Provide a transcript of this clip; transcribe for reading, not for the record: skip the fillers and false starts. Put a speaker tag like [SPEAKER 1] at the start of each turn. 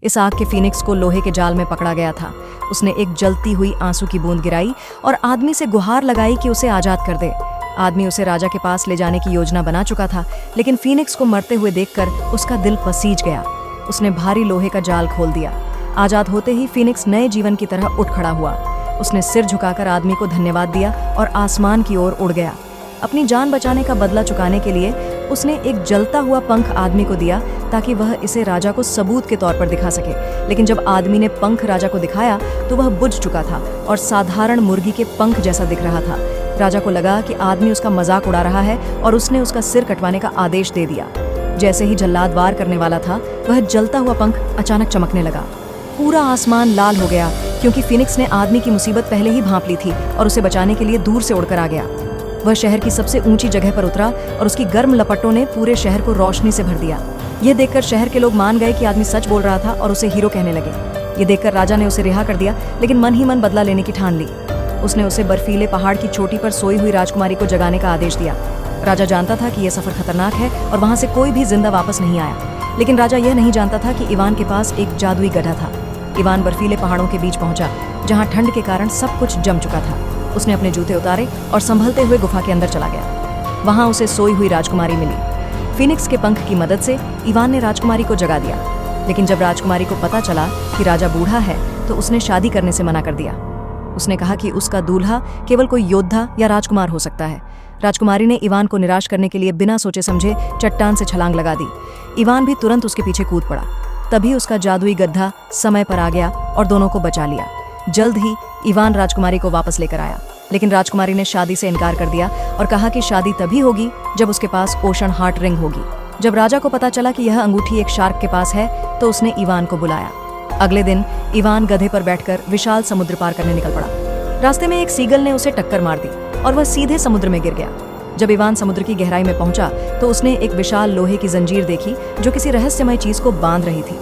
[SPEAKER 1] इस आग के फीनिक्स को लोहे के जाल में पकड़ा गया था। उसने एक जलती हुई आंसू की बूंद गिराई और आदमी से गुहार लगाई कि उसे आजाद कर दे। आदमी उसे राजा के पास ले जाने की योजना बना चुका था, लेकिन फीनिक्स को मरते हुए देखकर उसका दिल पसीज गया। उसने भारी लोहे का जाल खोल दिया। आजाद होते ही फीनिक्स नए जीवन की तरह उठ खड़ा हुआ। उसने सिर झुकाकर आदमी को धन्यवाद दिया और आसमान की ओर उड़ गया। अपनी जान बचाने का बदला चुकाने के लिए उसने एक जलता हुआ पंख आदमी को दिया ताकि वह इसे राजा को सबूत के तौर पर दिखा सके। लेकिन जब आदमी ने पंख राजा को दिखाया तो वह बुझ चुका था और साधारण मुर्गी के पंख जैसा दिख रहा था। राजा को लगा कि आदमी उसका मजाक उड़ा रहा है और उसने उसका सिर कटवाने का आदेश दे दिया। जैसे ही जल्लाद वार करने वाला था, वह जलता हुआ पंख अचानक चमकने लगा। पूरा आसमान लाल हो गया क्योंकि फीनिक्स ने आदमी की मुसीबत पहले ही भांप ली थी और उसे बचाने के लिए दूर से उड़कर आ गया। वह शहर की सबसे ऊंची जगह पर उतरा और उसकी गर्म लपटों ने पूरे शहर को रोशनी से भर दिया। यह देखकर शहर के लोग मान गए कि आदमी सच बोल रहा था और उसे हीरो कहने लगे। ये देखकर राजा ने उसे रिहा कर दिया, लेकिन मन ही मन बदला लेने की ठान ली। उसने उसे बर्फीले पहाड़ की चोटी पर सोई हुई राजकुमारी को जगाने का आदेश दिया। राजा जानता था कि यह सफर खतरनाक है और वहां से कोई भी जिंदा वापस नहीं आया, लेकिन राजा यह नहीं जानता था कि इवान के पास एक जादुई गधा था। इवान बर्फीले पहाड़ों के बीच पहुंचा, जहां ठंड के कारण सब कुछ जम चुका था। उसने अपने जूते उतारे और संभलते हुए गुफा के अंदर चला गया। वहां उसे सोई हुई राजकुमारी मिली। फीनिक्स के पंख की मदद से इवान ने राजकुमारी को जगा दिया, लेकिन जब राजकुमारी को पता चला कि राजा बूढ़ा है तो उसने शादी करने से मना कर दिया। उसने कहा कि उसका दूल्हा केवल कोई योद्धा या राजकुमार हो सकता है। राजकुमारी ने इवान को निराश करने के लिए बिना सोचे समझे चट्टान से छलांग लगा दी। इवान भी तुरंत उसके पीछे कूद पड़ा। तभी उसका जादुई गधा समय पर आ गया और दोनों को बचा लिया। जल्द ही इवान राजकुमारी को वापस लेकर आया, लेकिन राजकुमारी ने शादी से इनकार कर दिया और कहा कि शादी तभी होगी जब उसके पास ओशन हार्ट रिंग होगी। जब राजा को पता चला कि यह अंगूठी एक शार्क के पास है तो उसने इवान को बुलाया। अगले दिन इवान गधे पर बैठकर विशाल समुद्र पार करने निकल पड़ा। रास्ते में एक सीगल ने उसे टक्कर मार दी और वह सीधे समुद्र में गिर गया। जब इवान समुद्र की गहराई में पहुंचा तो उसने एक विशाल लोहे की जंजीर देखी जो किसी रहस्यमय चीज को बांध रही थी।